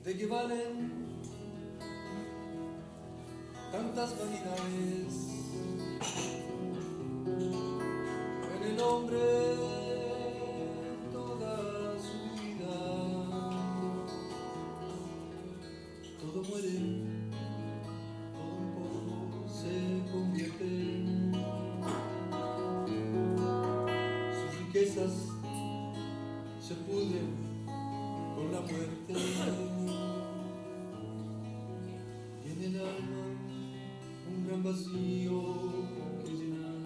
¿De qué valen tantas vanidades en el hombre toda su vida? Todo muere, todo en polvo se convierte, sus riquezas se pudren con la muerte. En el alma un gran vacío que llenar.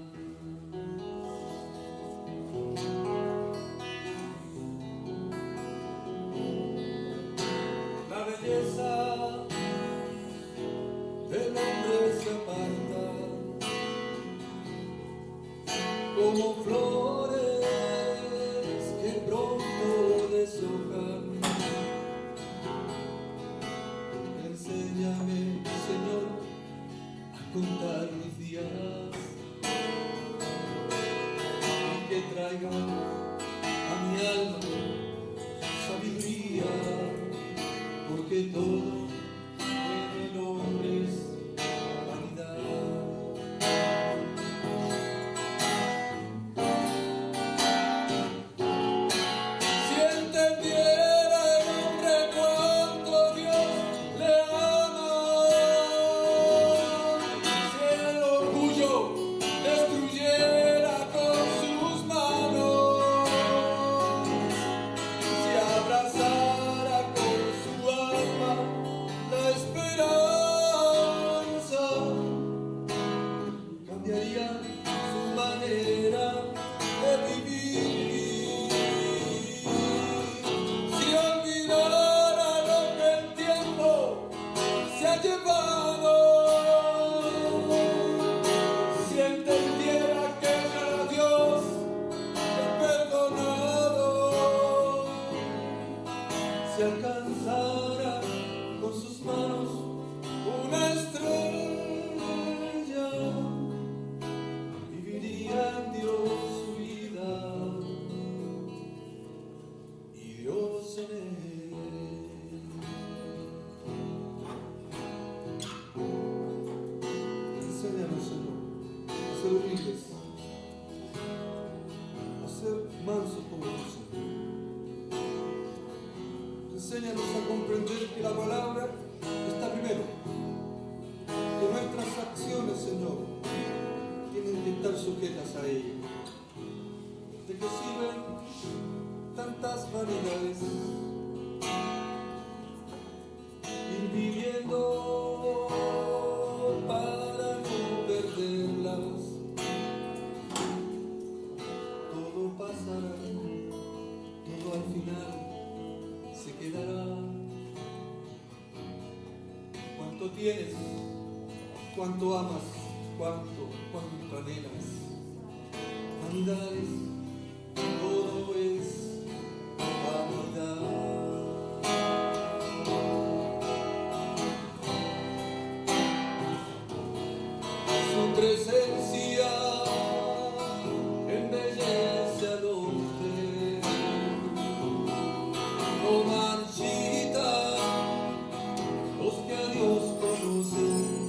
La belleza del hombre se aparta como flores que pronto deshojan. Enséñame, Señor, a contar mis días y que traigan a mi alma sabiduría, porque todo en el hombre es vanidad. Si entendiera el hombre cuánto Dios le ama, si el orgullo destruyera con sus manos, si abrazara con su alma la esperanza, cambiaría su manera de vivir. Si olvidara lo que el tiempo se ha llevado, si entendiera que ya Dios he perdonado, si alcanzara con sus manos una estrella, viviría en Dios su vida y Dios en él. Enséñanos, Señor, a ser humildes, a ser mansos como tú, Señor. Enséñanos a comprender que la palabra está primero, que nuestras acciones, Señor, tienen que estar sujetas a ella. ¿De qué sirven tantas vanidades? Ir viviendo para no perderlas. Todo pasará, todo al final se quedará. ¿Cuánto tienes? ¿Cuánto amas? ¿Cuánto anhelas? Vanidades, todo es vanidad. Su presencia embellece al hombre, no marchita los que a Dios conocen.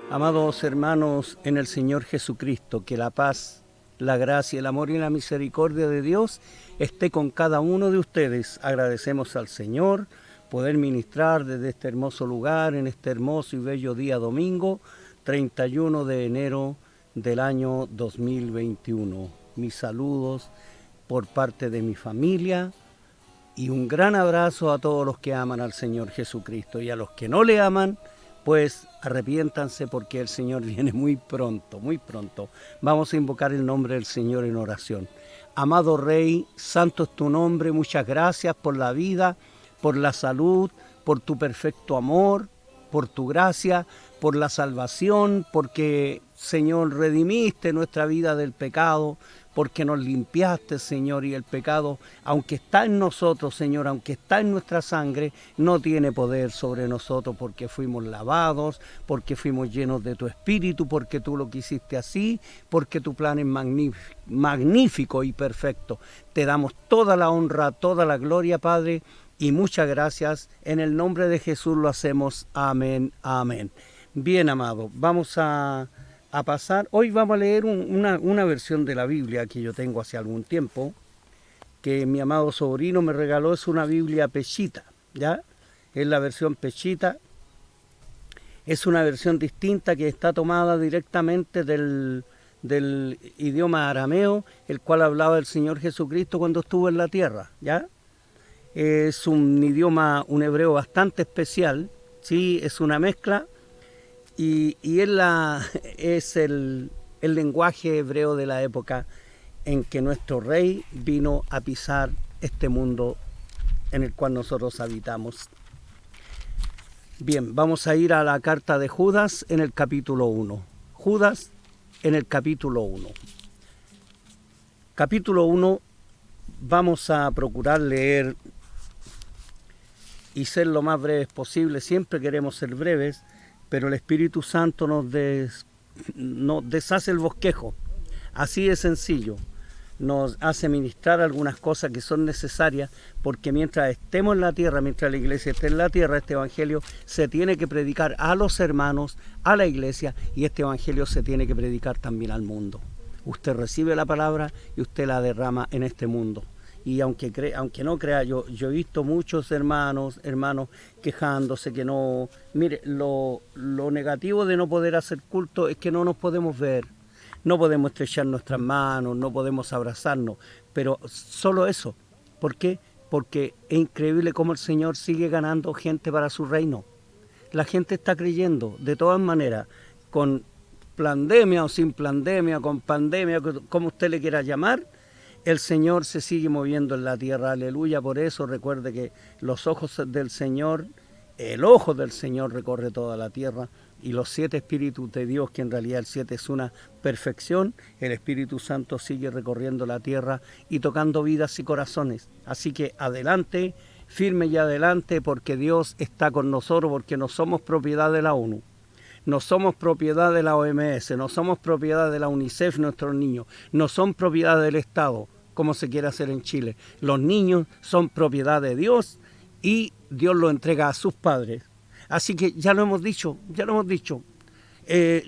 Amados hermanos en el Señor Jesucristo, que la paz, la gracia, el amor y la misericordia de Dios esté con cada uno de ustedes. Agradecemos al Señor poder ministrar desde este hermoso lugar, en este hermoso y bello día domingo, 31 de enero del año 2021. Mis saludos por parte de mi familia y un gran abrazo a todos los que aman al Señor Jesucristo, y a los que no le aman, pues arrepiéntanse, porque el Señor viene muy pronto, muy pronto. Vamos a invocar el nombre del Señor en oración. Amado Rey, santo es tu nombre, muchas gracias por la vida, por la salud, por tu perfecto amor, por tu gracia, por la salvación, porque, Señor, redimiste nuestra vida del pecado, porque nos limpiaste, Señor, y el pecado, aunque está en nosotros, Señor, aunque está en nuestra sangre, no tiene poder sobre nosotros, porque fuimos lavados, porque fuimos llenos de tu Espíritu, porque tú lo quisiste así, porque tu plan es magnífico y perfecto. Te damos toda la honra, toda la gloria, Padre, y muchas gracias. En el nombre de Jesús lo hacemos. Amén, amén. Bien, amado, vamos a pasar. Hoy vamos a leer una versión de la Biblia que yo tengo hace algún tiempo, que mi amado sobrino me regaló. Es una Biblia Peshitta, ¿ya? Es la versión Peshitta. Es una versión distinta que está tomada directamente del idioma arameo, el cual hablaba el Señor Jesucristo cuando estuvo en la tierra, ¿ya? Es un idioma, un hebreo bastante especial, sí, es una mezcla, y es el lenguaje hebreo de la época en que nuestro rey vino a pisar este mundo en el cual nosotros habitamos. Bien, vamos a ir a la carta de Judas en el capítulo 1. Judas en el capítulo 1. Capítulo 1, vamos a procurar leer y ser lo más breves posible. Siempre queremos ser breves, pero el Espíritu Santo nos deshace el bosquejo. Así de sencillo. Nos hace ministrar algunas cosas que son necesarias, porque mientras estemos en la tierra, mientras la iglesia esté en la tierra, este evangelio se tiene que predicar a los hermanos, a la iglesia, y este evangelio se tiene que predicar también al mundo. Usted recibe la palabra y usted la derrama en este mundo. Y aunque no crea, yo he visto muchos hermanos quejándose que no. Mire, lo negativo de no poder hacer culto es que no nos podemos ver, no podemos estrechar nuestras manos, no podemos abrazarnos, pero solo eso. ¿Por qué? Porque es increíble cómo el Señor sigue ganando gente para su reino. La gente está creyendo, de todas maneras, con pandemia o sin pandemia, con pandemia, como usted le quiera llamar, el Señor se sigue moviendo en la tierra, aleluya. Por eso recuerde que los ojos del Señor, el ojo del Señor recorre toda la tierra, y los 7 espíritus de Dios, que en realidad el 7 es una perfección, el Espíritu Santo sigue recorriendo la tierra y tocando vidas y corazones. Así que adelante, firme y adelante, porque Dios está con nosotros, porque no somos propiedad de la ONU. No somos propiedad de la OMS, no somos propiedad de la UNICEF, nuestros niños, no son propiedad del Estado, como se quiere hacer en Chile. Los niños son propiedad de Dios y Dios los entrega a sus padres. Así que ya lo hemos dicho.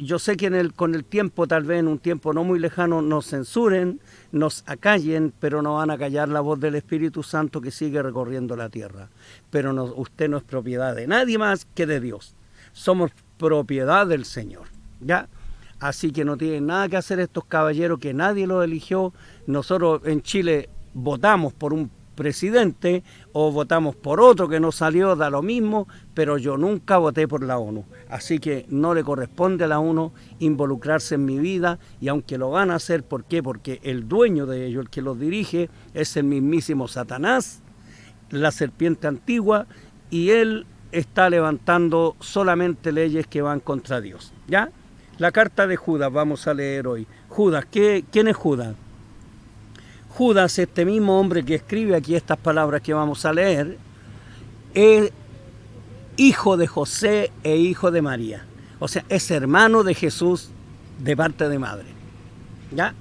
Yo sé que con el tiempo, tal vez en un tiempo no muy lejano, nos censuren, nos acallen, pero no van a callar la voz del Espíritu Santo que sigue recorriendo la tierra. Pero usted no es propiedad de nadie más que de Dios. Somos propiedad del Señor, ¿ya? Así que no tienen nada que hacer estos caballeros, que nadie los eligió. Nosotros en Chile votamos por un presidente o votamos por otro que no salió, da lo mismo, pero yo nunca voté por la ONU. Así que no le corresponde a la ONU involucrarse en mi vida, y aunque lo van a hacer, ¿por qué? Porque el dueño de ellos, el que los dirige, es el mismísimo Satanás, la serpiente antigua, y él está levantando solamente leyes que van contra Dios, ¿ya? La carta de Judas vamos a leer hoy. Judas, ¿quién es Judas? Judas, este mismo hombre que escribe aquí estas palabras que vamos a leer, es hijo de José e hijo de María. O sea, es hermano de Jesús de parte de madre, ¿ya?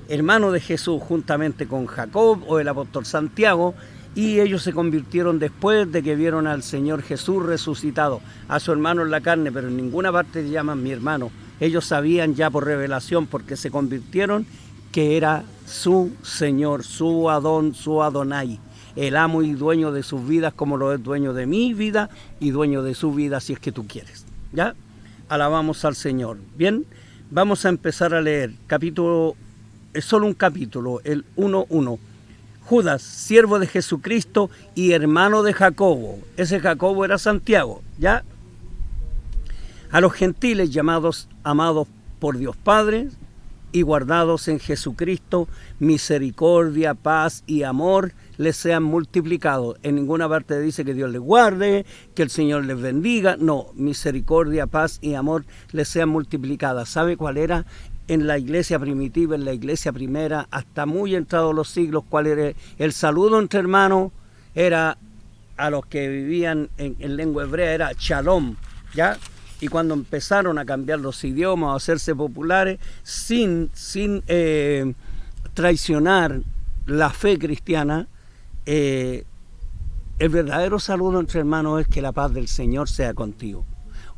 Hermano de Jesús juntamente con Jacob o el apóstol Santiago, y ellos se convirtieron después de que vieron al Señor Jesús resucitado, a su hermano en la carne, pero en ninguna parte le llaman mi hermano. Ellos sabían ya por revelación, porque se convirtieron, que era su Señor, su Adón, su Adonai, el amo y dueño de sus vidas, como lo es dueño de mi vida y dueño de su vida, si es que tú quieres, ¿ya? Alabamos al Señor. Bien, vamos a empezar a leer. Es solo un capítulo, el 1:1. Judas, siervo de Jesucristo y hermano de Jacobo. Ese Jacobo era Santiago, ¿ya? A los gentiles llamados, amados por Dios Padre y guardados en Jesucristo, misericordia, paz y amor les sean multiplicados. En ninguna parte dice que Dios les guarde, que el Señor les bendiga. No, misericordia, paz y amor les sean multiplicadas. ¿Sabe cuál era en la iglesia primitiva, en la iglesia primera, hasta muy entrados los siglos, cuál era el saludo entre hermanos, era a los que vivían en lengua hebrea, era shalom, ¿ya? Y cuando empezaron a cambiar los idiomas, a hacerse populares, sin traicionar la fe cristiana, el verdadero saludo entre hermanos es que la paz del Señor sea contigo.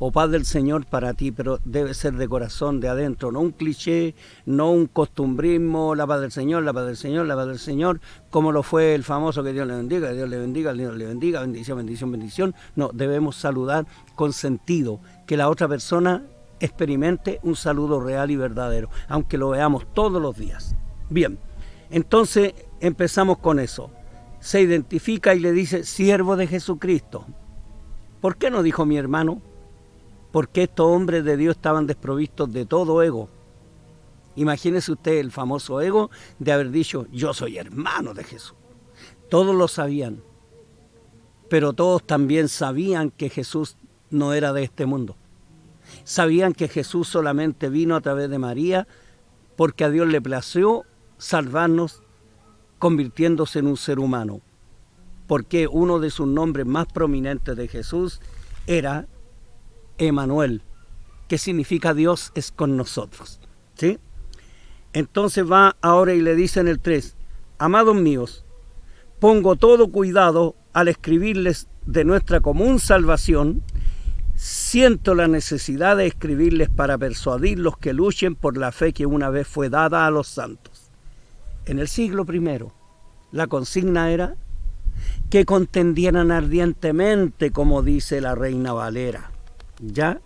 O paz del Señor para ti, pero debe ser de corazón, de adentro, no un cliché, no un costumbrismo, la paz del Señor, la paz del Señor, la paz del Señor, como lo fue el famoso que Dios le bendiga, que Dios le bendiga, Dios le bendiga, bendición, bendición, bendición. No, debemos saludar con sentido, que la otra persona experimente un saludo real y verdadero, aunque lo veamos todos los días. Bien, entonces empezamos con eso. Se identifica y le dice, siervo de Jesucristo. ¿Por qué no dijo mi hermano? Porque estos hombres de Dios estaban desprovistos de todo ego. Imagínese usted el famoso ego de haber dicho, yo soy hermano de Jesús. Todos lo sabían, pero todos también sabían que Jesús no era de este mundo. Sabían que Jesús solamente vino a través de María, porque a Dios le plació salvarnos convirtiéndose en un ser humano. Porque uno de sus nombres más prominentes de Jesús era Emanuel, que significa Dios es con nosotros, ¿sí? Entonces va ahora y le dice en el 3, amados míos, pongo todo cuidado al escribirles de nuestra común salvación, siento la necesidad de escribirles para persuadirlos que luchen por la fe que una vez fue dada a los santos. En el siglo I, la consigna era que contendieran ardientemente, como dice la Reina Valera. Ya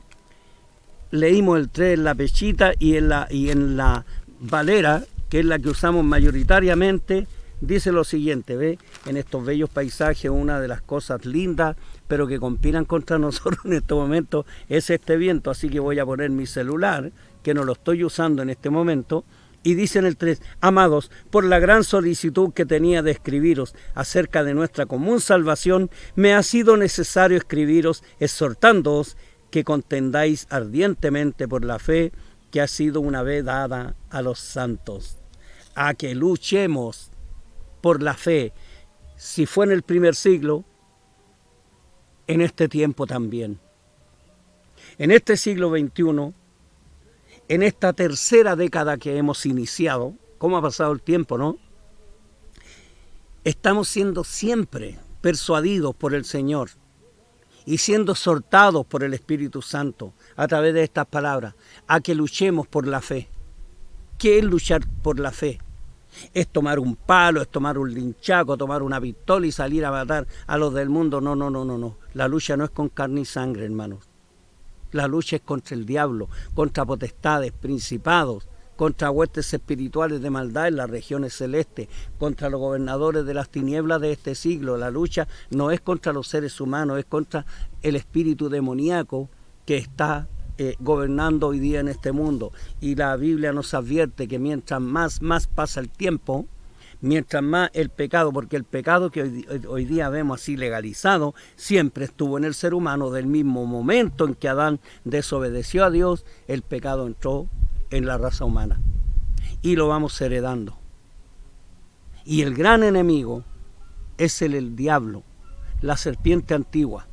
leímos el 3 en la Pechita y en la Valera, que es la que usamos mayoritariamente, dice lo siguiente, ¿ve? En estos bellos paisajes, una de las cosas lindas, pero que conspiran contra nosotros en este momento, es este viento, así que voy a poner mi celular, que no lo estoy usando en este momento, y dice en el 3, amados, por la gran solicitud que tenía de escribiros acerca de nuestra común salvación, me ha sido necesario escribiros exhortándoos que contendáis ardientemente por la fe que ha sido una vez dada a los santos. A que luchemos por la fe, si fue en el primer siglo, en este tiempo también. En este siglo XXI, en esta tercera década que hemos iniciado, ¿cómo ha pasado el tiempo, no? Estamos siendo siempre persuadidos por el Señor y siendo exhortados por el Espíritu Santo a través de estas palabras, a que luchemos por la fe. ¿Qué es luchar por la fe? Es tomar un palo, es tomar un linchaco, tomar una pistola y salir a matar a los del mundo. No, no, no, no, no. La lucha no es con carne y sangre, hermanos. La lucha es contra el diablo, contra potestades, principados, contra huestes espirituales de maldad en las regiones celestes, contra los gobernadores de las tinieblas de este siglo. La lucha no es contra los seres humanos, es contra el espíritu demoníaco que está gobernando hoy día en este mundo. Y la Biblia nos advierte que mientras más pasa el tiempo, mientras más el pecado, porque el pecado que hoy día vemos así legalizado, siempre estuvo en el ser humano. Del mismo momento en que Adán desobedeció a Dios, el pecado entró en la raza humana y lo vamos heredando. Y el gran enemigo es el diablo, la serpiente antigua,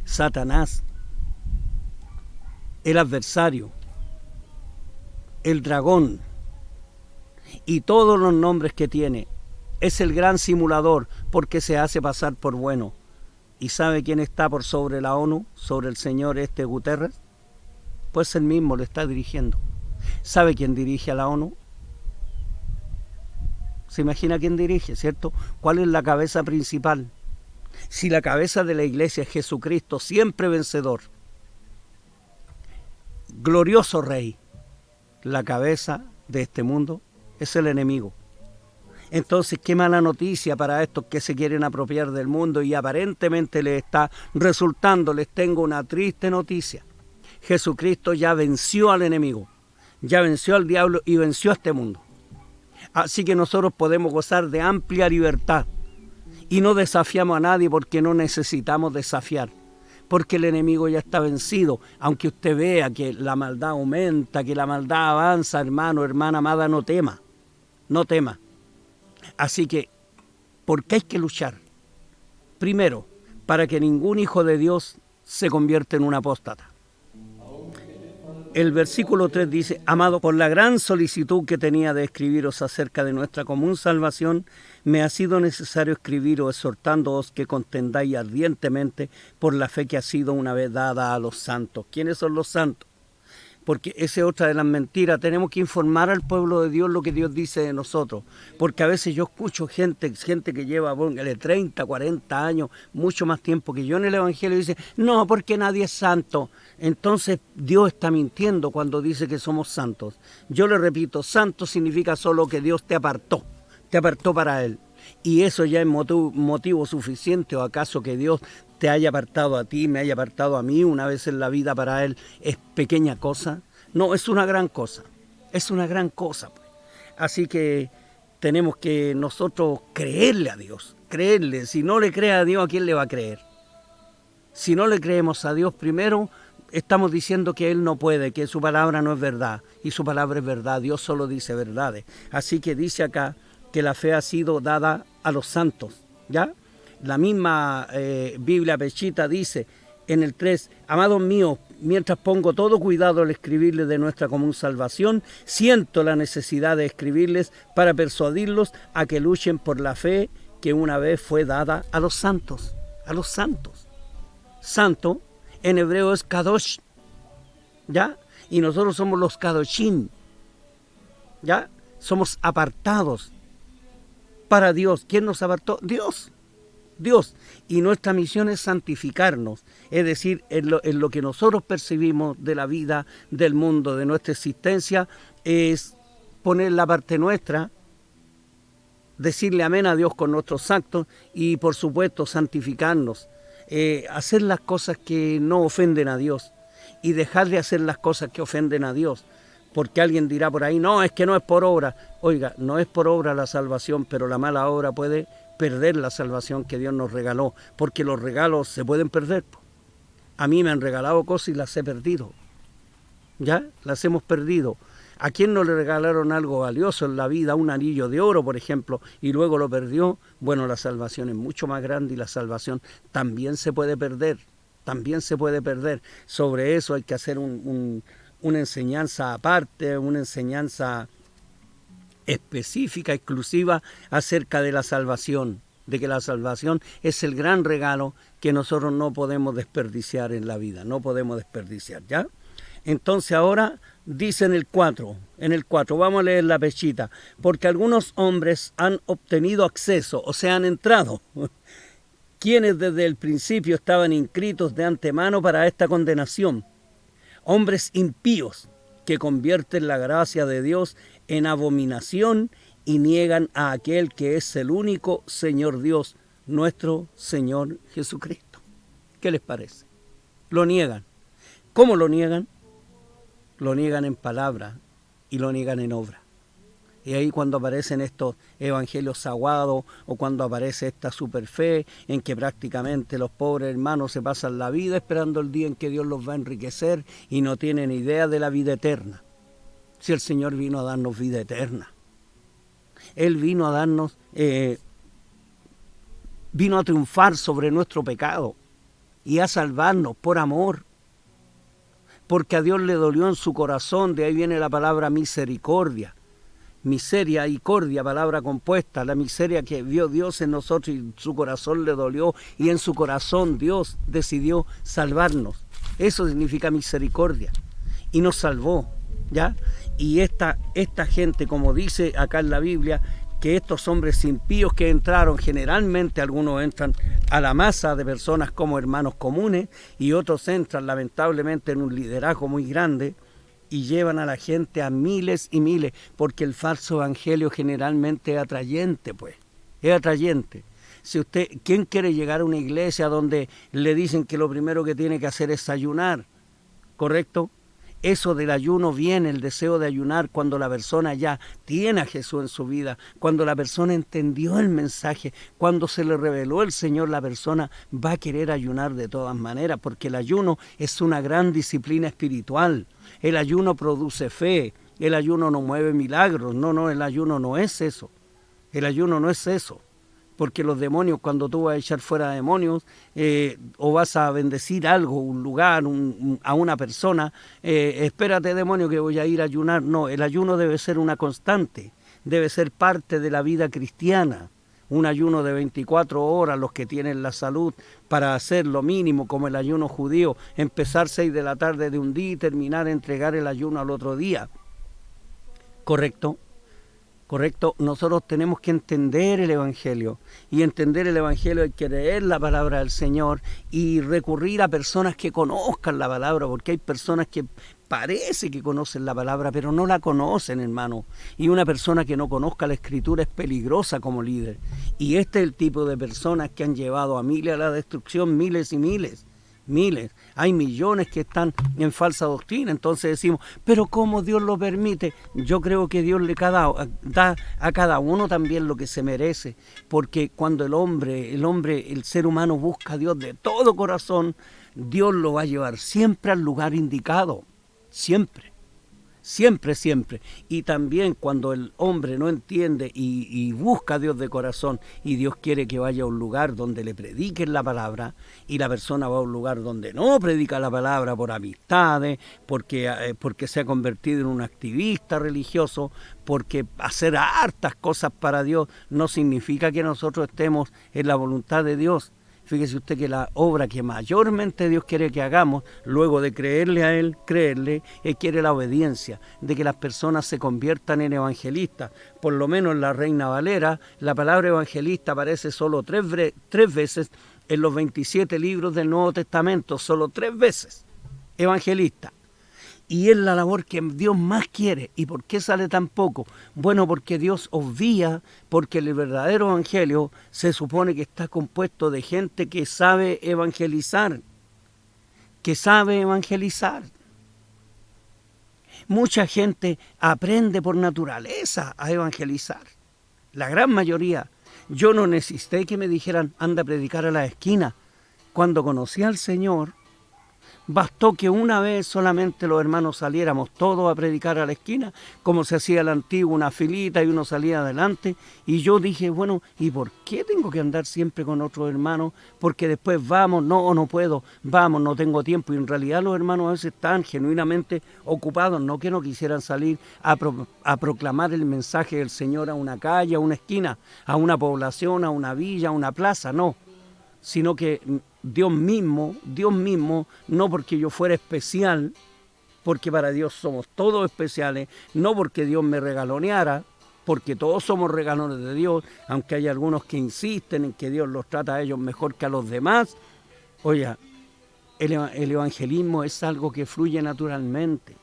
Satanás, el adversario, el dragón y todos los nombres que tiene. Es el gran simulador porque se hace pasar por bueno. ¿Y sabe quién está por sobre la ONU, sobre el señor Guterres? Pues él mismo lo está dirigiendo. ¿Sabe quién dirige a la ONU? ¿Se imagina quién dirige, cierto? ¿Cuál es la cabeza principal? Si la cabeza de la iglesia es Jesucristo, siempre vencedor, glorioso Rey, la cabeza de este mundo es el enemigo. Entonces, qué mala noticia para estos que se quieren apropiar del mundo y aparentemente les está resultando. Les tengo una triste noticia. Jesucristo ya venció al enemigo, ya venció al diablo y venció a este mundo. Así que nosotros podemos gozar de amplia libertad y no desafiamos a nadie porque no necesitamos desafiar. porque el enemigo ya está vencido. Aunque usted vea que la maldad aumenta, que la maldad avanza, hermano, hermana amada, no tema, no tema. Así que, ¿por qué hay que luchar? Primero, para que ningún hijo de Dios se convierta en un apóstata. El versículo 3 dice: amado, por la gran solicitud que tenía de escribiros acerca de nuestra común salvación, me ha sido necesario escribiros exhortándoos que contendáis ardientemente por la fe que ha sido una vez dada a los santos. ¿Quiénes son los santos? Porque esa es otra de las mentiras. Tenemos que informar al pueblo de Dios lo que Dios dice de nosotros. Porque a veces yo escucho gente que lleva 30, 40 años, mucho más tiempo que yo en el Evangelio, y dice: no, porque nadie es santo. Entonces Dios está mintiendo cuando dice que somos santos. Yo le repito, santo significa solo que Dios te apartó para Él. Y eso ya es motivo suficiente. ¿O acaso que Dios te haya apartado a ti, me haya apartado a mí una vez en la vida para Él es pequeña cosa? No, es una gran cosa, es una gran cosa. Así que tenemos que nosotros creerle a Dios, creerle. Si no le cree a Dios, ¿a quién le va a creer? Si no le creemos a Dios primero, estamos diciendo que Él no puede, que su palabra no es verdad, y su palabra es verdad. Dios solo dice verdades. Así que dice acá que la fe ha sido dada a los santos, ¿ya? La misma Biblia Pechita dice en el 3: amados míos, mientras pongo todo cuidado al escribirles de nuestra común salvación, siento la necesidad de escribirles para persuadirlos a que luchen por la fe que una vez fue dada a los santos. A los santos. Santo en hebreo es kadosh, ¿ya? Y nosotros somos los kadoshim, ¿ya? Somos apartados para Dios. ¿Quién nos apartó? Dios. Y nuestra misión es santificarnos, es decir, en lo que nosotros percibimos de la vida, del mundo, de nuestra existencia, es poner la parte nuestra, decirle amén a Dios con nuestros actos y, por supuesto, santificarnos, hacer las cosas que no ofenden a Dios y dejar de hacer las cosas que ofenden a Dios. Porque alguien dirá por ahí: no, es que no es por obra. Oiga, no es por obra la salvación, pero la mala obra puede perder la salvación que Dios nos regaló, porque los regalos se pueden perder. A mí me han regalado cosas y las he perdido, ¿ya? Las hemos perdido. ¿A quién no le regalaron algo valioso en la vida? Un anillo de oro, por ejemplo, y luego lo perdió. Bueno, la salvación es mucho más grande y la salvación también se puede perder, Sobre eso hay que hacer una enseñanza aparte, una enseñanza específica, exclusiva acerca de la salvación, de que la salvación es el gran regalo que nosotros no podemos desperdiciar en la vida, no podemos desperdiciar, ¿ya? Entonces ahora dice en el 4, vamos a leer la Pechita: porque algunos hombres han obtenido acceso, o sea, han entrado, quienes desde el principio estaban inscritos de antemano para esta condenación, hombres impíos que convierten la gracia de Dios en abominación y niegan a aquel que es el único Señor Dios, nuestro Señor Jesucristo. ¿Qué les parece? Lo niegan. ¿Cómo lo niegan? Lo niegan en palabra y lo niegan en obra. Y ahí cuando aparecen estos evangelios aguados o cuando aparece esta superfe en que prácticamente los pobres hermanos se pasan la vida esperando el día en que Dios los va a enriquecer y no tienen idea de la vida eterna. Si el Señor vino a darnos vida eterna. Él vino a darnos, vino a triunfar sobre nuestro pecado y a salvarnos por amor. Porque a Dios le dolió en su corazón, de ahí viene la palabra misericordia. Miseria y cordia, palabra compuesta, la miseria que vio Dios en nosotros y su corazón le dolió y en su corazón Dios decidió salvarnos. Eso significa misericordia y nos salvó, ¿ya? Y esta gente, como dice acá en la Biblia, que estos hombres impíos que entraron, generalmente algunos entran a la masa de personas como hermanos comunes y otros entran lamentablemente en un liderazgo muy grande, y llevan a la gente a miles y miles, porque el falso evangelio generalmente es atrayente, pues, es atrayente. Si usted, ¿quién quiere llegar a una iglesia donde le dicen que lo primero que tiene que hacer es ayunar? ¿Correcto? Eso del ayuno viene, el deseo de ayunar, cuando la persona ya tiene a Jesús en su vida, cuando la persona entendió el mensaje, cuando se le reveló el Señor, la persona va a querer ayunar de todas maneras, porque el ayuno es una gran disciplina espiritual. El ayuno produce fe, el ayuno no mueve milagros. No, el ayuno no es eso. El ayuno no es eso. Porque los demonios, cuando tú vas a echar fuera demonios o vas a bendecir algo, un lugar, a una persona, espérate demonio que voy a ir a ayunar. No, el ayuno debe ser una constante, debe ser parte de la vida cristiana. Un ayuno de 24 horas, los que tienen la salud, para hacer lo mínimo, como el ayuno judío, empezar 6 de la tarde de un día y terminar, entregar el ayuno al otro día. ¿Correcto? Correcto, nosotros tenemos que entender el Evangelio, y entender el Evangelio hay que leer la palabra del Señor y recurrir a personas que conozcan la palabra, porque hay personas que parece que conocen la palabra, pero no la conocen, hermano, y una persona que no conozca la Escritura es peligrosa como líder, y este es el tipo de personas que han llevado a miles a la destrucción, miles y miles. Miles, hay millones que están en falsa doctrina. Entonces decimos, pero ¿cómo Dios lo permite? Yo creo que Dios le da a cada uno también lo que se merece, porque cuando el ser humano busca a Dios de todo corazón, Dios lo va a llevar siempre al lugar indicado, siempre. Siempre. Y también cuando el hombre no entiende y busca a Dios de corazón, y Dios quiere que vaya a un lugar donde le prediquen la palabra, y la persona va a un lugar donde no predica la palabra por amistades, porque se ha convertido en un activista religioso, porque hacer hartas cosas para Dios no significa que nosotros estemos en la voluntad de Dios. Fíjese usted que la obra que mayormente Dios quiere que hagamos, luego de creerle a Él, Él quiere la obediencia, de que las personas se conviertan en evangelistas. Por lo menos en la Reina Valera, la palabra evangelista aparece solo tres veces en los 27 libros del Nuevo Testamento, solo 3 veces, evangelista. Y es la labor que Dios más quiere. ¿Y por qué sale tan poco? Bueno, porque Dios obvia, porque el verdadero evangelio se supone que está compuesto de gente que sabe evangelizar. Mucha gente aprende por naturaleza a evangelizar. La gran mayoría. Yo no necesité que me dijeran, anda a predicar a la esquina. Cuando conocí al Señor, bastó que una vez solamente los hermanos saliéramos todos a predicar a la esquina, como se hacía el antiguo, una filita y uno salía adelante. Y yo dije, bueno, ¿y por qué tengo que andar siempre con otros hermanos? Porque después vamos, no puedo, vamos, no tengo tiempo. Y en realidad los hermanos a veces están genuinamente ocupados, no que no quisieran salir a proclamar el mensaje del Señor a una calle, a una esquina, a una población, a una villa, a una plaza, no. Sino que Dios mismo, no porque yo fuera especial, porque para Dios somos todos especiales, no porque Dios me regaloneara, porque todos somos regalones de Dios, aunque hay algunos que insisten en que Dios los trata a ellos mejor que a los demás. Oiga, el evangelismo es algo que fluye naturalmente.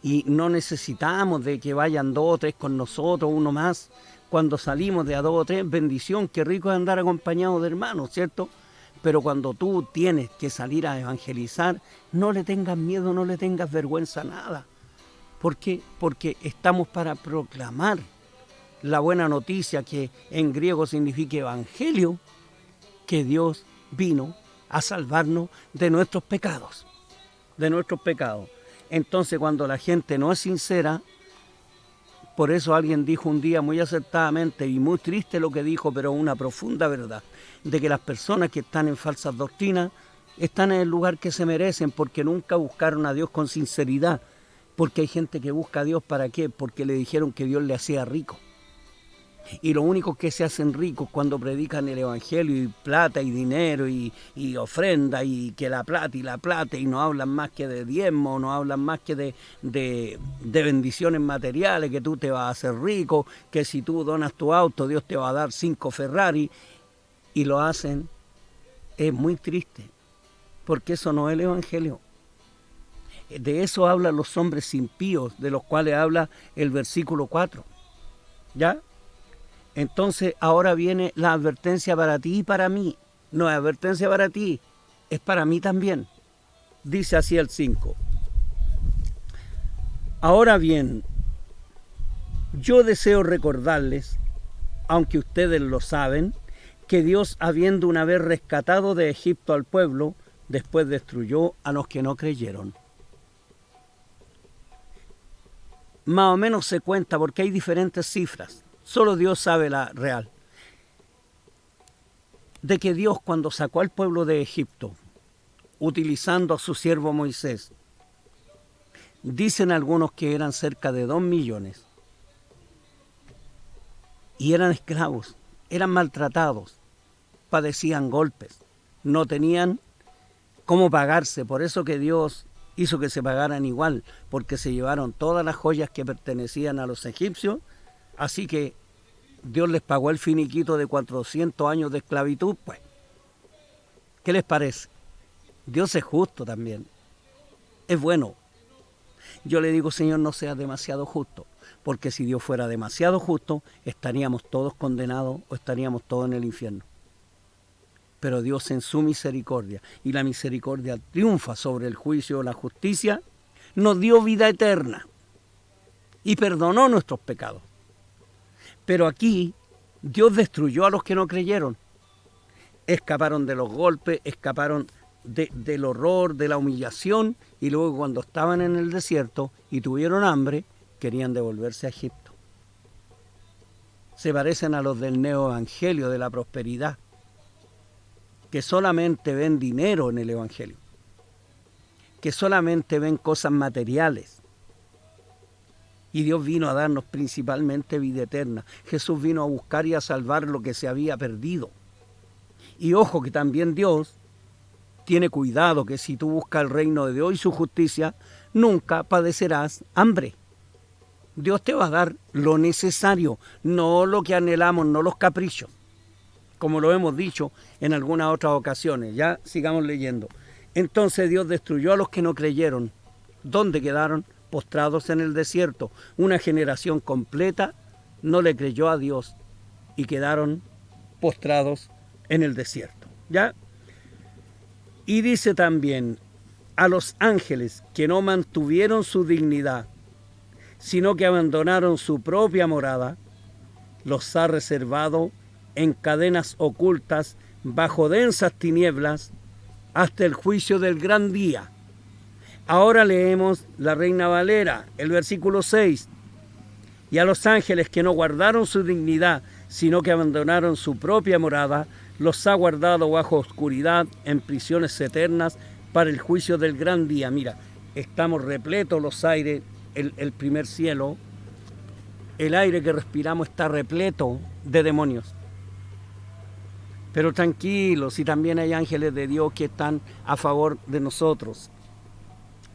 Y no necesitamos de que vayan 2 o 3 con nosotros, uno más. Cuando salimos de a 2 o 3, bendición, qué rico es andar acompañado de hermanos, ¿cierto? Pero cuando tú tienes que salir a evangelizar, no le tengas miedo, no le tengas vergüenza a nada. ¿Por qué? Porque estamos para proclamar la buena noticia, que en griego significa evangelio, que Dios vino a salvarnos de nuestros pecados. Entonces, cuando la gente no es sincera, por eso alguien dijo un día muy acertadamente, y muy triste lo que dijo, pero una profunda verdad, de que las personas que están en falsas doctrinas están en el lugar que se merecen, porque nunca buscaron a Dios con sinceridad. Porque hay gente que busca a Dios, ¿para qué? Porque le dijeron que Dios le hacía rico. Y los únicos que se hacen ricos cuando predican el evangelio, y plata y dinero y ofrenda, y que la plata, y no hablan más que de diezmo, no hablan más que de bendiciones materiales, que tú te vas a hacer rico, que si tú donas tu auto Dios te va a dar 5 Ferrari, y lo hacen. Es muy triste, porque eso no es el evangelio. De eso hablan los hombres impíos, de los cuales habla el versículo 4. ¿Ya? Entonces ahora viene la advertencia para ti y para mí. No es advertencia para ti, es para mí también. Dice así el 5. Ahora bien, yo deseo recordarles, aunque ustedes lo saben, que Dios, habiendo una vez rescatado de Egipto al pueblo, después destruyó a los que no creyeron. Más o menos se cuenta, porque hay diferentes cifras, solo Dios sabe la real, de que Dios, cuando sacó al pueblo de Egipto, utilizando a su siervo Moisés, dicen algunos que eran cerca de 2 millones, y eran esclavos, eran maltratados, padecían golpes, no tenían cómo pagarse. Por eso que Dios hizo que se pagaran igual, porque se llevaron todas las joyas que pertenecían a los egipcios, así que Dios les pagó el finiquito de 400 años de esclavitud. Pues, ¿qué les parece? Dios es justo también, es bueno. Yo le digo, Señor, no seas demasiado justo, porque si Dios fuera demasiado justo, estaríamos todos condenados o estaríamos todos en el infierno. Pero Dios, en su misericordia, y la misericordia triunfa sobre el juicio o la justicia, nos dio vida eterna y perdonó nuestros pecados. Pero aquí Dios destruyó a los que no creyeron. Escaparon de los golpes, escaparon del horror, de la humillación, y luego cuando estaban en el desierto y tuvieron hambre, querían devolverse a Egipto. Se parecen a los del neoevangelio de la prosperidad, que solamente ven dinero en el evangelio, que solamente ven cosas materiales. Y Dios vino a darnos principalmente vida eterna. Jesús vino a buscar y a salvar lo que se había perdido. Y ojo que también Dios tiene cuidado, que si tú buscas el reino de Dios y su justicia, nunca padecerás hambre. Dios te va a dar lo necesario, no lo que anhelamos, no los caprichos, como lo hemos dicho en algunas otras ocasiones. Ya sigamos leyendo. Entonces Dios destruyó a los que no creyeron. ¿Dónde quedaron? Postrados en el desierto. Una generación completa no le creyó a Dios y quedaron postrados en el desierto. ¿Ya? Y dice también, a los ángeles que no mantuvieron su dignidad, sino que abandonaron su propia morada, los ha reservado en cadenas ocultas bajo densas tinieblas hasta el juicio del gran día. Ahora leemos la Reina Valera, el versículo 6. Y a los ángeles que no guardaron su dignidad, sino que abandonaron su propia morada, los ha guardado bajo oscuridad en prisiones eternas para el juicio del gran día. Mira, estamos repletos los aires, el primer cielo, el aire que respiramos está repleto de demonios. Pero tranquilos, y también hay ángeles de Dios que están a favor de nosotros.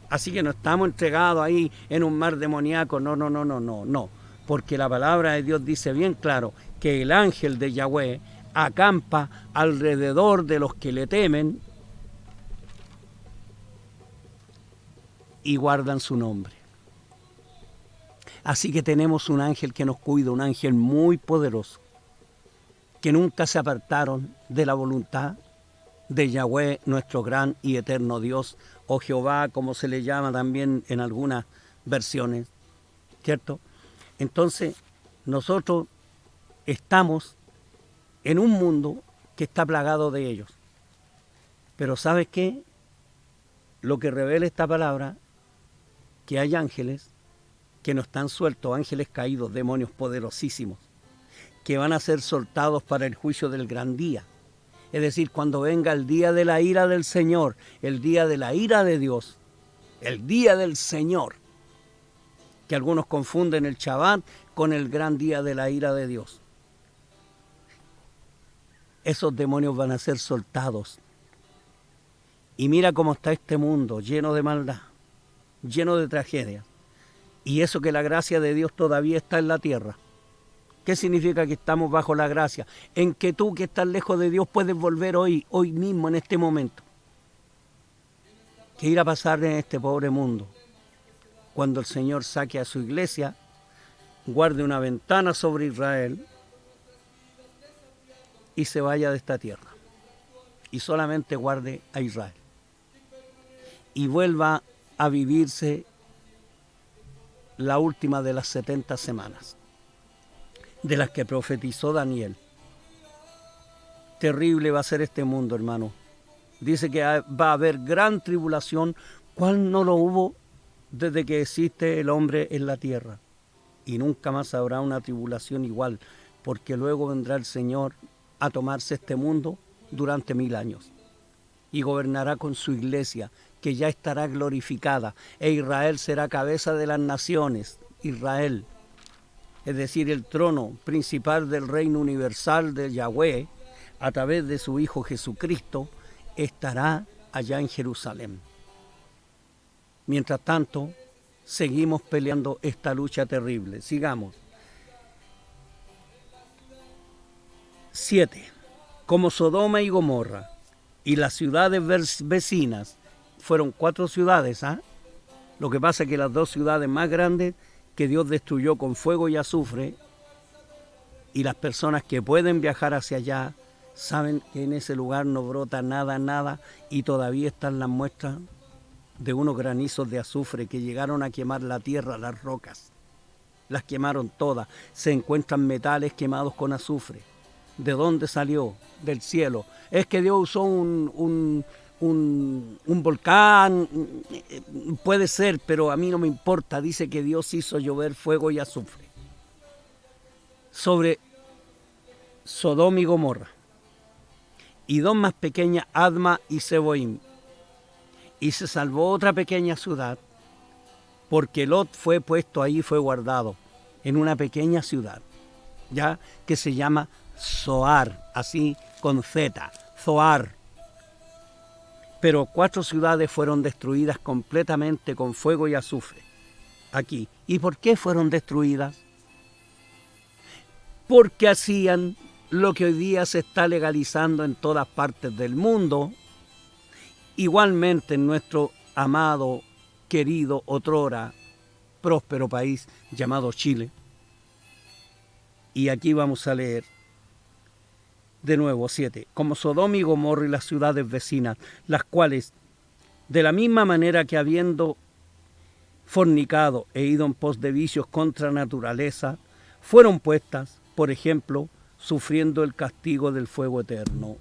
Así que no estamos entregados ahí en un mar demoníaco, no. Porque la palabra de Dios dice bien claro que el ángel de Yahweh acampa alrededor de los que le temen y guardan su nombre. Así que tenemos un ángel que nos cuida, un ángel muy poderoso, que nunca se apartaron de la voluntad de Yahweh, nuestro gran y eterno Dios, o Jehová, como se le llama también en algunas versiones, ¿cierto? Entonces, nosotros estamos en un mundo que está plagado de ellos. Pero ¿sabes qué? Lo que revela esta palabra, que hay ángeles que no están sueltos, ángeles caídos, demonios poderosísimos, que van a ser soltados para el juicio del gran día. Es decir, cuando venga el día de la ira del Señor, el día de la ira de Dios, el día del Señor, que algunos confunden el Shabbat con el gran día de la ira de Dios. Esos demonios van a ser soltados. Y mira cómo está este mundo, lleno de maldad, lleno de tragedias. Y eso que la gracia de Dios todavía está en la tierra. ¿Qué significa que estamos bajo la gracia? En que tú, que estás lejos de Dios, puedes volver hoy mismo, en este momento. ¿Qué irá a pasar en este pobre mundo? Cuando el Señor saque a su iglesia, guarde una ventana sobre Israel y se vaya de esta tierra. Y solamente guarde a Israel. Y vuelva a vivirse la última de las 70 semanas, de las que profetizó Daniel. Terrible va a ser este mundo, hermano. Dice que va a haber gran tribulación, cual no lo hubo desde que existe el hombre en la tierra. Y nunca más habrá una tribulación igual, porque luego vendrá el Señor a tomarse este mundo durante 1000 años. Y gobernará con su iglesia, que ya estará glorificada, e Israel será cabeza de las naciones. Israel, es decir, el trono principal del reino universal de Yahweh, a través de su Hijo Jesucristo, estará allá en Jerusalén. Mientras tanto, seguimos peleando esta lucha terrible. Sigamos. 7. Como Sodoma y Gomorra y las ciudades vecinas, fueron 4 ciudades, ¿ah? Lo que pasa es que las 2 ciudades más grandes que Dios destruyó con fuego y azufre, y las personas que pueden viajar hacia allá saben que en ese lugar no brota nada, y todavía están las muestras de unos granizos de azufre que llegaron a quemar la tierra, las rocas. Las quemaron todas. Se encuentran metales quemados con azufre. ¿De dónde salió? Del cielo. Es que Dios usó un volcán, puede ser, pero a mí no me importa. Dice que Dios hizo llover fuego y azufre sobre Sodoma y Gomorra, y 2 más pequeñas, Adma y Seboim. Y se salvó otra pequeña ciudad, porque Lot fue puesto ahí, fue guardado en una pequeña ciudad, ya que se llama Zoar, así con Z, Zoar. Pero 4 ciudades fueron destruidas completamente con fuego y azufre, aquí. ¿Y por qué fueron destruidas? Porque hacían lo que hoy día se está legalizando en todas partes del mundo, igualmente en nuestro amado, querido, otrora, próspero país llamado Chile. Y aquí vamos a leer de nuevo 7. Como Sodoma y Gomorra y las ciudades vecinas, las cuales, de la misma manera que habiendo fornicado e ido en pos de vicios contra naturaleza, fueron puestas, por ejemplo, sufriendo el castigo del fuego eterno.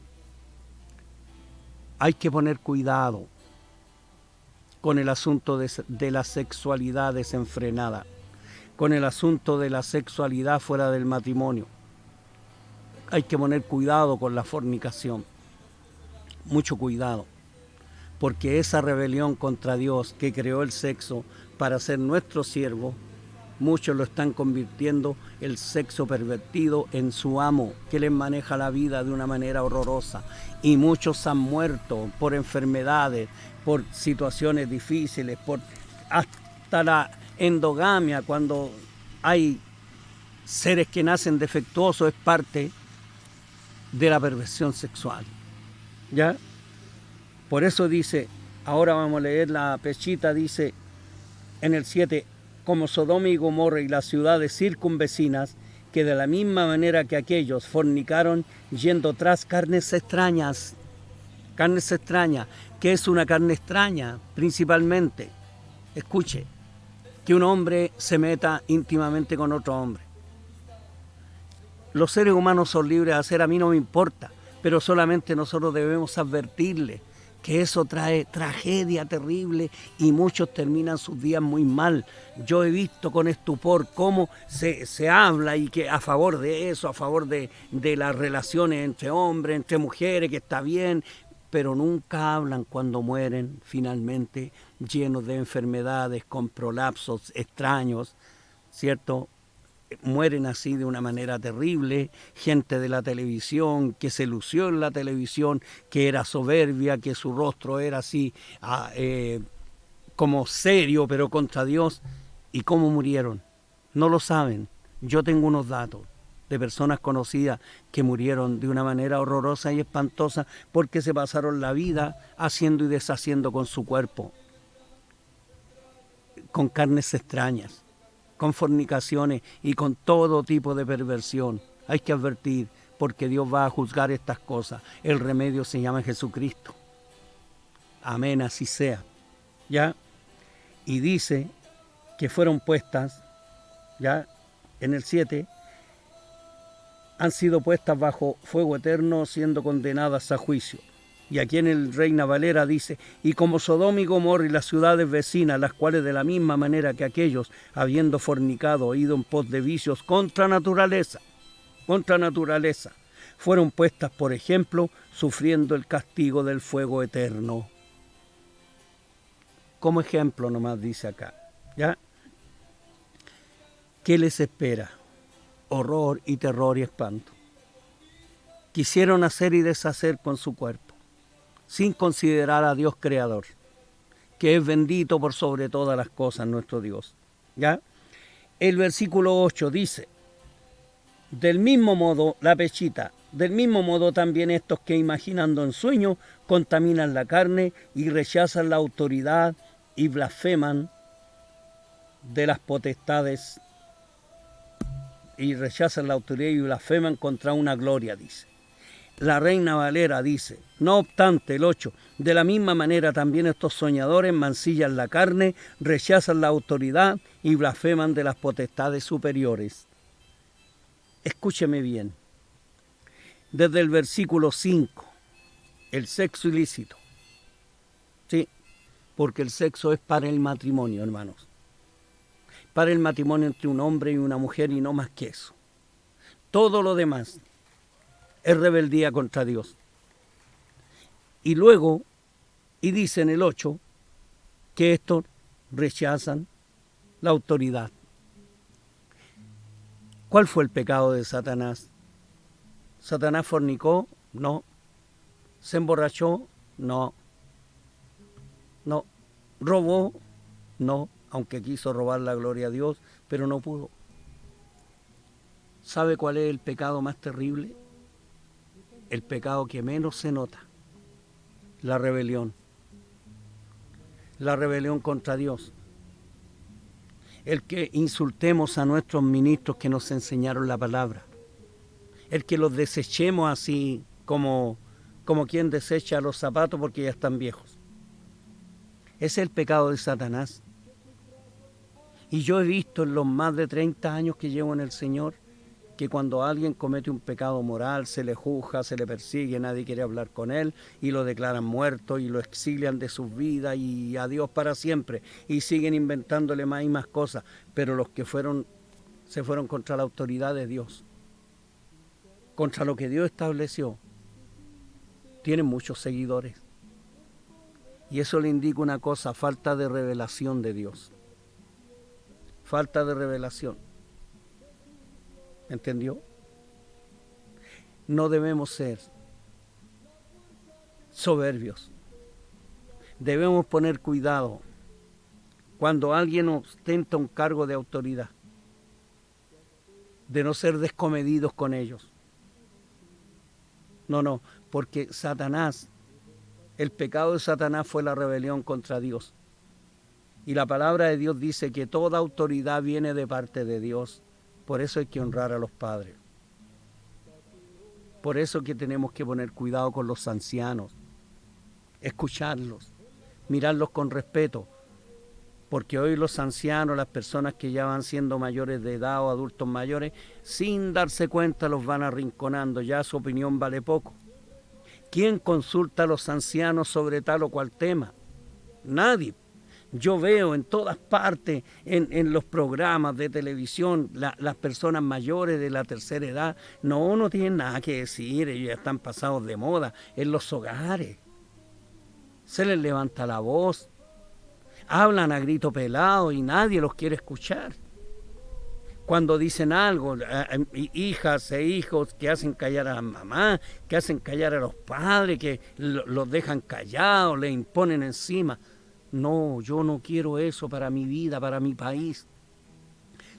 Hay que poner cuidado con el asunto de la sexualidad desenfrenada, con el asunto de la sexualidad fuera del matrimonio. Hay que poner cuidado con la fornicación, mucho cuidado, porque esa rebelión contra Dios que creó el sexo para ser nuestro siervo, muchos lo están convirtiendo el sexo pervertido en su amo, que les maneja la vida de una manera horrorosa. Y muchos han muerto por enfermedades, por situaciones difíciles, por hasta la endogamia, cuando hay seres que nacen defectuosos, es parte de la perversión sexual. ¿Ya? Por eso dice, ahora vamos a leer la pechita, dice en el 7, como Sodoma y Gomorra y las ciudades circunvecinas, que de la misma manera que aquellos fornicaron yendo tras carnes extrañas. Carnes extrañas. ¿Qué es una carne extraña? Principalmente, escuche, que un hombre se meta íntimamente con otro hombre. Los seres humanos son libres de hacer, a mí no me importa, pero solamente nosotros debemos advertirles que eso trae tragedia terrible y muchos terminan sus días muy mal. Yo he visto con estupor cómo se habla y que a favor de eso, a favor de las relaciones entre hombres, entre mujeres, que está bien, pero nunca hablan cuando mueren finalmente llenos de enfermedades, con prolapsos extraños, ¿cierto? Mueren así de una manera terrible, gente de la televisión que se lució en la televisión, que era soberbia, que su rostro era así como serio, pero contra Dios. ¿Y cómo murieron? No lo saben. Yo tengo unos datos de personas conocidas que murieron de una manera horrorosa y espantosa porque se pasaron la vida haciendo y deshaciendo con su cuerpo, con carnes extrañas, con fornicaciones y con todo tipo de perversión. Hay que advertir, porque Dios va a juzgar estas cosas. El remedio se llama Jesucristo. Amén, así sea. ¿Ya? Y dice que fueron puestas, ya en el 7, han sido puestas bajo fuego eterno, siendo condenadas a juicio. Y aquí en el Reina Valera dice, y como Sodoma y Gomorra y las ciudades vecinas, las cuales de la misma manera que aquellos, habiendo fornicado, ido en pos de vicios contra naturaleza, fueron puestas, por ejemplo, sufriendo el castigo del fuego eterno. Como ejemplo nomás dice acá, ¿ya? ¿Qué les espera? Horror y terror y espanto. Quisieron hacer y deshacer con su cuerpo, sin considerar a Dios creador, que es bendito por sobre todas las cosas nuestro Dios. ¿Ya? El versículo 8 dice, del mismo modo, la pechita, del mismo modo también estos que imaginando en sueño contaminan la carne y rechazan la autoridad y blasfeman de las potestades y rechazan la autoridad y blasfeman contra una gloria, dice. La Reina Valera dice, no obstante, el 8, de la misma manera también estos soñadores mancillan la carne, rechazan la autoridad y blasfeman de las potestades superiores. Escúcheme bien. Desde el versículo 5, el sexo ilícito. Sí, porque el sexo es para el matrimonio, hermanos. Para el matrimonio entre un hombre y una mujer y no más que eso. Todo lo demás es rebeldía contra Dios. Y luego, y dice en el 8, que estos rechazan la autoridad. ¿Cuál fue el pecado de Satanás? ¿Satanás fornicó? No. ¿Se emborrachó? No. No. ¿Robó? No, aunque quiso robar la gloria a Dios, pero no pudo. ¿Sabe cuál es el pecado más terrible? El pecado que menos se nota, la rebelión. La rebelión contra Dios. El que insultemos a nuestros ministros que nos enseñaron la palabra. El que los desechemos así como quien desecha los zapatos porque ya están viejos. Ese es el pecado de Satanás. Y yo he visto en los más de 30 años que llevo en el Señor que cuando alguien comete un pecado moral se le juzga, se le persigue, nadie quiere hablar con él y lo declaran muerto y lo exilian de sus vidas y adiós para siempre y siguen inventándole más y más cosas, pero los que se fueron contra la autoridad de Dios, contra lo que Dios estableció, tienen muchos seguidores y eso le indica una cosa, falta de revelación de Dios, falta de revelación. ¿Entendió? No debemos ser soberbios. Debemos poner cuidado cuando alguien ostenta un cargo de autoridad, de no ser descomedidos con ellos. No, porque Satanás, el pecado de Satanás fue la rebelión contra Dios. Y la palabra de Dios dice que toda autoridad viene de parte de Dios. Por eso hay que honrar a los padres. Por eso que tenemos que poner cuidado con los ancianos, escucharlos, mirarlos con respeto, porque hoy los ancianos, las personas que ya van siendo mayores de edad o adultos mayores, sin darse cuenta los van arrinconando, ya su opinión vale poco. ¿Quién consulta a los ancianos sobre tal o cual tema? Nadie. Yo veo en todas partes, en los programas de televisión, las personas mayores de la tercera edad, no tienen nada que decir, ellos ya están pasados de moda. En los hogares se les levanta la voz, hablan a grito pelado y nadie los quiere escuchar. Cuando dicen algo, hijas e hijos que hacen callar a la mamá, que hacen callar a los padres, que los dejan callados, les imponen encima. No, yo no quiero eso para mi vida, para mi país.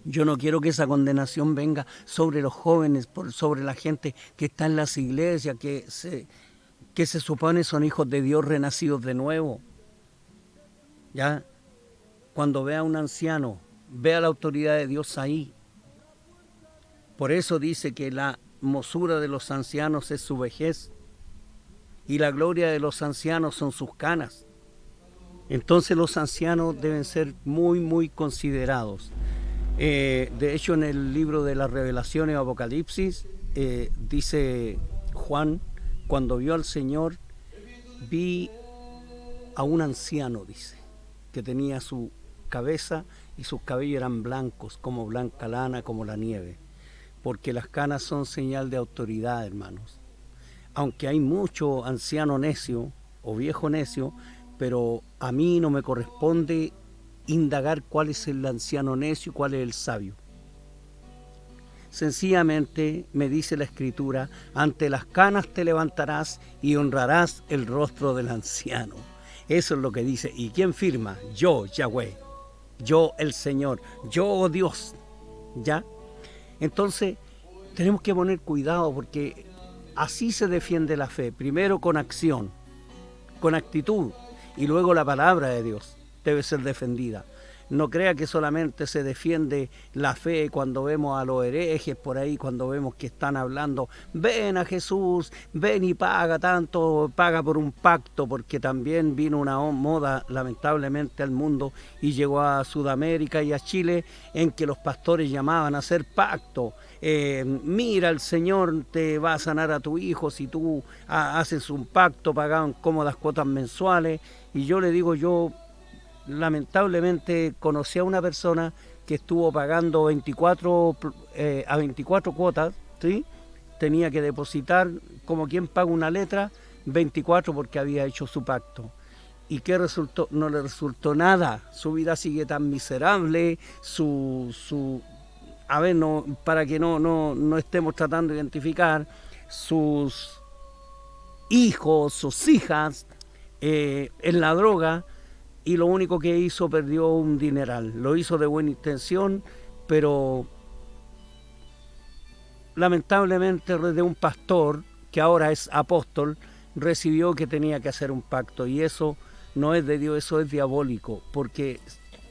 Yo no quiero que esa condenación venga sobre los jóvenes, sobre la gente que está en las iglesias, que se supone son hijos de Dios renacidos de nuevo. ¿Ya? Cuando vea a un anciano, vea la autoridad de Dios ahí. Por eso dice que la mozura de los ancianos es su vejez y la gloria de los ancianos son sus canas. Entonces los ancianos deben ser muy, muy considerados. De hecho, en el libro de las Revelaciones, Apocalipsis, dice Juan, cuando vio al Señor, vi a un anciano, dice, que tenía su cabeza y sus cabellos eran blancos, como blanca lana, como la nieve, porque las canas son señal de autoridad, hermanos. Aunque hay mucho anciano necio o viejo necio, pero a mí no me corresponde indagar cuál es el anciano necio y cuál es el sabio. Sencillamente me dice la Escritura, ante las canas te levantarás y honrarás el rostro del anciano. Eso es lo que dice. ¿Y quién firma? Yo, Yahweh, yo el Señor, yo Dios. ¿Ya? Entonces tenemos que poner cuidado porque así se defiende la fe. Primero con acción, con actitud, y luego la palabra de Dios debe ser defendida. No crea que solamente se defiende la fe cuando vemos a los herejes por ahí, cuando vemos que están hablando, ven a Jesús, ven y paga tanto, paga por un pacto, porque también vino una moda lamentablemente al mundo y llegó a Sudamérica y a Chile en que los pastores llamaban a hacer pacto. Mira, el Señor te va a sanar a tu hijo si tú haces un pacto, pagaban cómodas cuotas mensuales, y yo le digo, yo lamentablemente conocí a una persona que estuvo pagando 24 cuotas, ¿sí? Tenía que depositar, como quien paga una letra, 24 porque había hecho su pacto. ¿Y qué resultó? No le resultó nada. Su vida sigue tan miserable, a ver, no, para que no estemos tratando de identificar, sus hijos, sus hijas, en la droga, y lo único que hizo, perdió un dineral. Lo hizo de buena intención, pero lamentablemente de un pastor, que ahora es apóstol, recibió que tenía que hacer un pacto, y eso no es de Dios, eso es diabólico, porque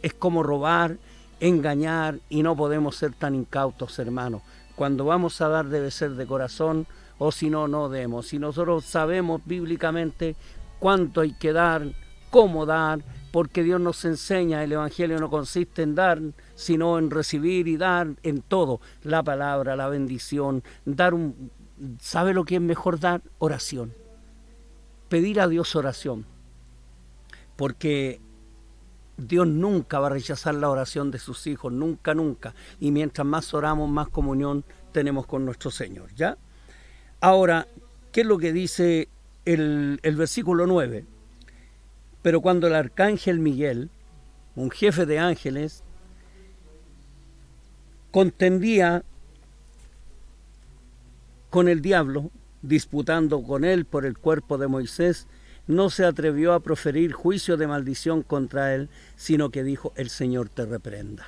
es como robar, engañar, y no podemos ser tan incautos, hermanos. Cuando vamos a dar debe ser de corazón, o si no, no demos. Si nosotros sabemos bíblicamente cuánto hay que dar, cómo dar, porque Dios nos enseña, el Evangelio no consiste en dar, sino en recibir y dar en todo, la palabra, la bendición, ¿sabe lo que es mejor dar? Oración. Pedir a Dios oración, porque Dios nunca va a rechazar la oración de sus hijos, nunca, nunca, y mientras más oramos, más comunión tenemos con nuestro Señor, ¿ya? Ahora, ¿qué es lo que dice el versículo 9? Pero cuando el arcángel Miguel, un jefe de ángeles, contendía con el diablo, disputando con él por el cuerpo de Moisés, no se atrevió a proferir juicio de maldición contra él, sino que dijo, el Señor te reprenda.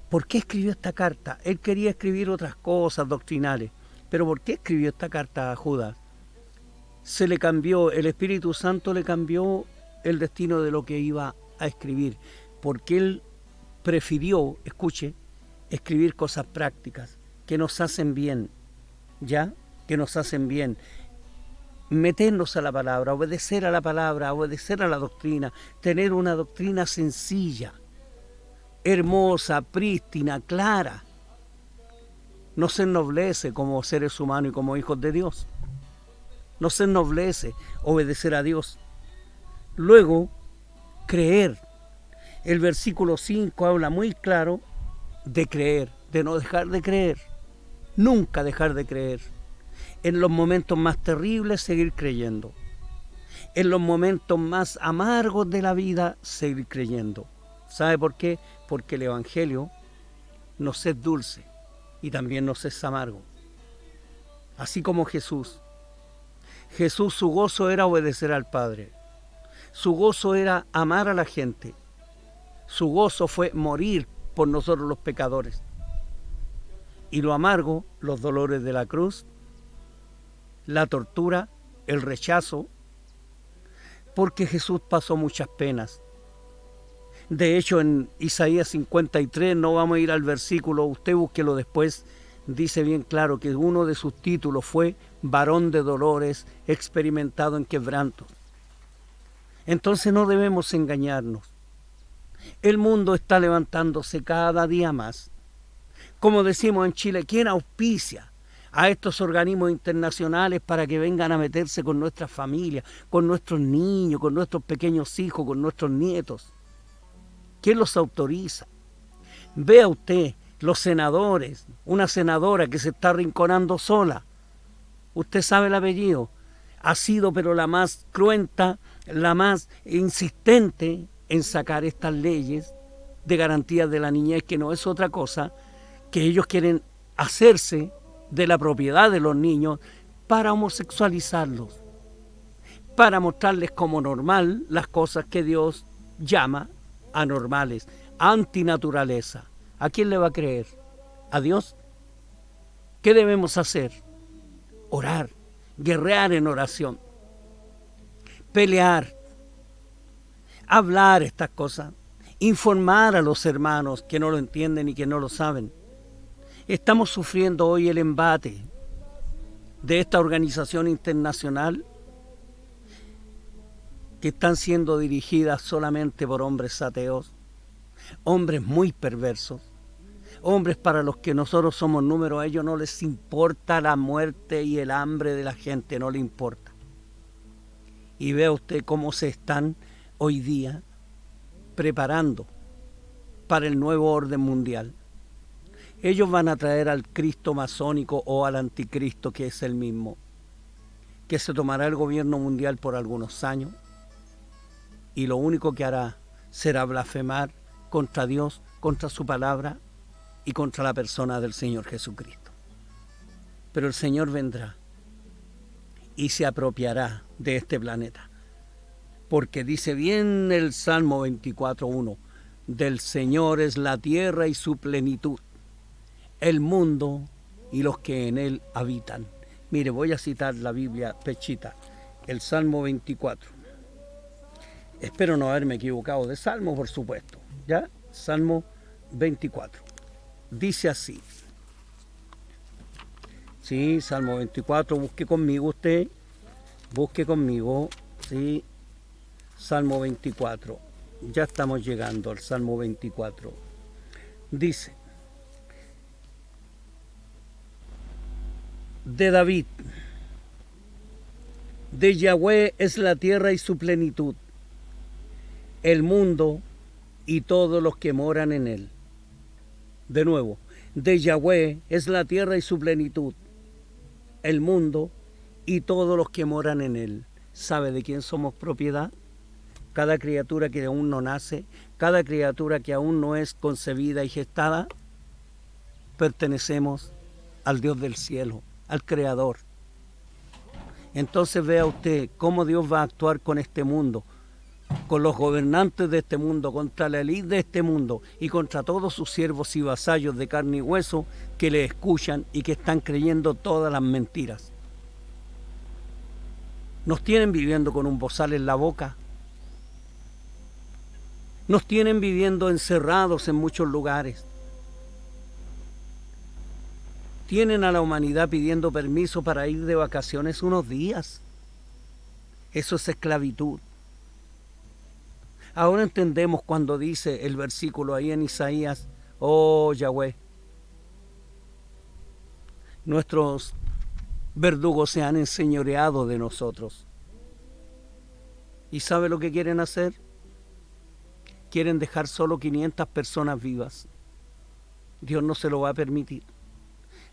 ¿Por qué escribió esta carta? Él quería escribir otras cosas doctrinales, pero ¿por qué escribió esta carta a Judas? Se le cambió, el Espíritu Santo le cambió el destino de lo que iba a escribir, porque él prefirió, escuche, escribir cosas prácticas que nos hacen bien, ¿ya? Que nos hacen bien. Meternos a la palabra, obedecer a la palabra, obedecer a la doctrina, tener una doctrina sencilla, hermosa, prístina, clara. Nos ennoblece como seres humanos y como hijos de Dios. Nos ennoblece obedecer a Dios. Luego, creer. El versículo 5 habla muy claro de creer, de no dejar de creer. Nunca dejar de creer. En los momentos más terribles, seguir creyendo. En los momentos más amargos de la vida, seguir creyendo. ¿Sabe por qué? Porque el Evangelio nos es dulce y también nos es amargo. Así como Jesús. Jesús, su gozo era obedecer al Padre. Su gozo era amar a la gente. Su gozo fue morir por nosotros los pecadores. Y lo amargo, los dolores de la cruz, la tortura, el rechazo, porque Jesús pasó muchas penas. De hecho, en Isaías 53, no vamos a ir al versículo, usted búsquelo después, dice bien claro que uno de sus títulos fue varón de dolores, experimentado en quebranto. Entonces no debemos engañarnos. El mundo está levantándose cada día más. Como decimos en Chile, ¿quién auspicia a estos organismos internacionales para que vengan a meterse con nuestras familias, con nuestros niños, con nuestros pequeños hijos, con nuestros nietos? ¿Quién los autoriza? Vea usted los senadores, una senadora que se está arrinconando sola. Usted sabe el apellido. Ha sido pero la más cruenta, la más insistente en sacar estas leyes de garantías de la niñez, que no es otra cosa que ellos quieren hacerse de la propiedad de los niños para homosexualizarlos, para mostrarles como normal las cosas que Dios llama anormales, antinaturaleza. ¿A quién le va a creer? ¿A Dios? ¿Qué debemos hacer? Orar, guerrear en oración, pelear, hablar estas cosas, informar a los hermanos que no lo entienden y que no lo saben. Estamos sufriendo hoy el embate de esta organización internacional que están siendo dirigidas solamente por hombres ateos, hombres muy perversos, hombres para los que nosotros somos número. A ellos no les importa la muerte y el hambre de la gente, no les importa. Y vea usted cómo se están hoy día preparando para el nuevo orden mundial. Ellos van a traer al Cristo masónico o al anticristo, que es el mismo, que se tomará el gobierno mundial por algunos años y lo único que hará será blasfemar contra Dios, contra su palabra y contra la persona del Señor Jesucristo. Pero el Señor vendrá y se apropiará de este planeta, porque dice bien el Salmo 24:1, del Señor es la tierra y su plenitud, el mundo y los que en él habitan. Mire, voy a citar la Biblia pechita, el Salmo 24. Espero no haberme equivocado de Salmo, por supuesto. ¿Ya? Salmo 24. Dice así. Sí, Salmo 24, busque conmigo usted. Busque conmigo, sí. Salmo 24. Ya estamos llegando al Salmo 24. Dice, de David, de Yahweh es la tierra y su plenitud, el mundo y todos los que moran en él. De nuevo, de Yahweh es la tierra y su plenitud, el mundo y todos los que moran en él. ¿Sabe de quién somos propiedad? Cada criatura que aún no nace, cada criatura que aún no es concebida y gestada, pertenecemos al Dios del cielo, al Creador. Entonces vea usted cómo Dios va a actuar con este mundo, con los gobernantes de este mundo, contra la élite de este mundo y contra todos sus siervos y vasallos de carne y hueso que le escuchan y que están creyendo todas las mentiras. Nos tienen viviendo con un bozal en la boca. Nos tienen viviendo encerrados en muchos lugares. Tienen a la humanidad pidiendo permiso para ir de vacaciones unos días. Eso es esclavitud. Ahora entendemos cuando dice el versículo ahí en Isaías, oh Yahweh, nuestros verdugos se han enseñoreado de nosotros. ¿Y sabe lo que quieren hacer? Quieren dejar solo 500 personas vivas. Dios no se lo va a permitir.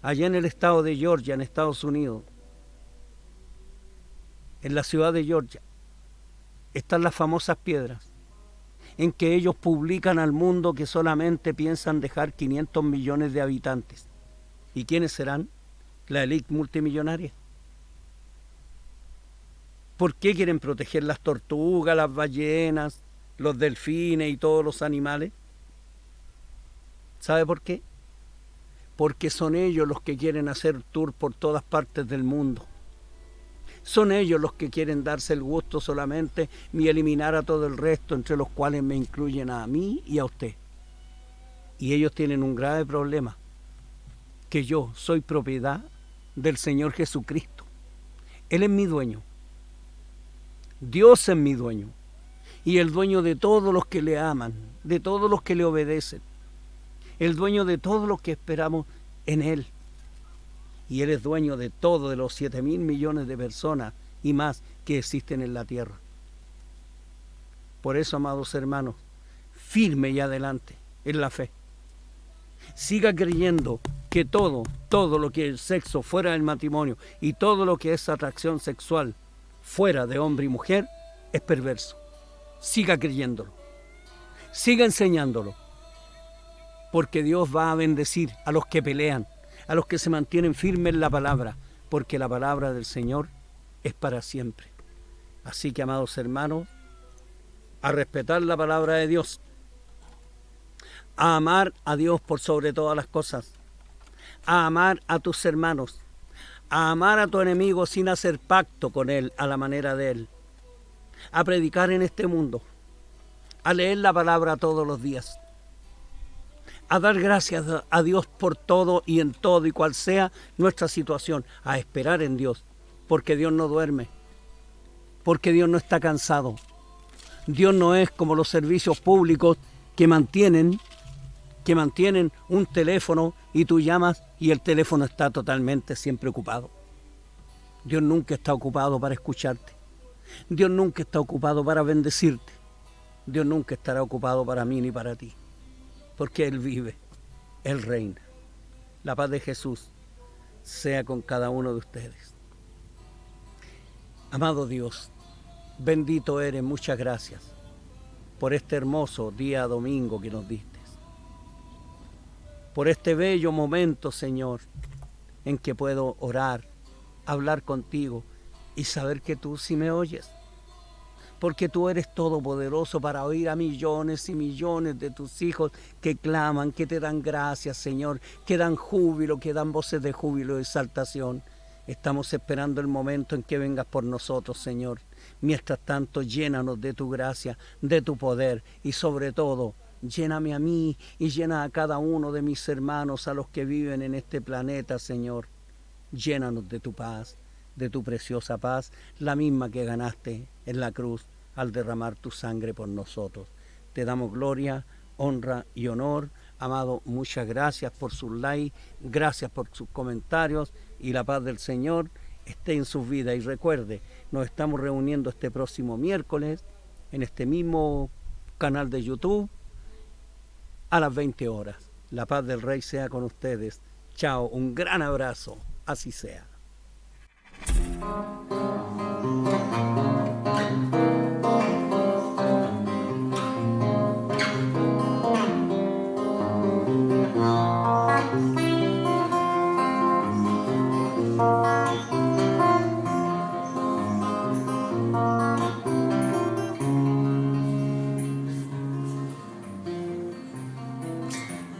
Allá en el estado de Georgia, en Estados Unidos, en la ciudad de Georgia, están las famosas piedras en que ellos publican al mundo que solamente piensan dejar 500 millones de habitantes. ¿Y quiénes serán? La élite multimillonaria. ¿Por qué quieren proteger las tortugas, las ballenas, los delfines y todos los animales? ¿Sabe por qué? Porque son ellos los que quieren hacer tour por todas partes del mundo. Son ellos los que quieren darse el gusto solamente y eliminar a todo el resto, entre los cuales me incluyen a mí y a usted. Y ellos tienen un grave problema, que yo soy propiedad del Señor Jesucristo. Él es mi dueño. Dios es mi dueño. y el dueño de todos los que le aman, de todos los que le obedecen, el dueño de todos los que esperamos en Él. Y Él es dueño de todos, de los 7.000 millones de personas y más que existen en la tierra. Por eso, amados hermanos, firme y adelante en la fe. Siga creyendo que todo lo que es sexo fuera del matrimonio y todo lo que es atracción sexual fuera de hombre y mujer es perverso. Siga creyéndolo. Siga enseñándolo. Porque Dios va a bendecir a los que pelean, a los que se mantienen firmes en la palabra, porque la palabra del Señor es para siempre. Así que, amados hermanos, a respetar la palabra de Dios, a amar a Dios por sobre todas las cosas, a amar a tus hermanos, a amar a tu enemigo sin hacer pacto con él a la manera de él, a predicar en este mundo, a leer la palabra todos los días, a dar gracias a Dios por todo y en todo y cual sea nuestra situación, a esperar en Dios, porque Dios no duerme, porque Dios no está cansado. Dios no es como los servicios públicos que mantienen un teléfono y tú llamas y el teléfono está totalmente siempre ocupado. Dios nunca está ocupado para escucharte. Dios nunca está ocupado para bendecirte. Dios nunca estará ocupado para mí ni para ti. Porque Él vive, Él reina. La paz de Jesús sea con cada uno de ustedes. Amado Dios, bendito eres, muchas gracias por este hermoso día domingo que nos diste. Por este bello momento, Señor, en que puedo orar, hablar contigo y saber que tú sí me oyes. Porque tú eres todopoderoso para oír a millones y millones de tus hijos que claman, que te dan gracias, Señor, que dan júbilo, que dan voces de júbilo y exaltación. Estamos esperando el momento en que vengas por nosotros, Señor. Mientras tanto, llénanos de tu gracia, de tu poder y sobre todo, lléname a mí y llena a cada uno de mis hermanos, a los que viven en este planeta, Señor. Llénanos de tu paz, de tu preciosa paz, la misma que ganaste en la cruz al derramar tu sangre por nosotros. Te damos gloria, honra y honor. Amado, muchas gracias por sus likes, gracias por sus comentarios y la paz del Señor esté en sus vidas. Y recuerde, nos estamos reuniendo este próximo miércoles en este mismo canal de YouTube a las 20 horas. La paz del Rey sea con ustedes. Chao, un gran abrazo. Así sea.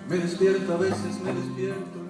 Me despierto, a veces me despierto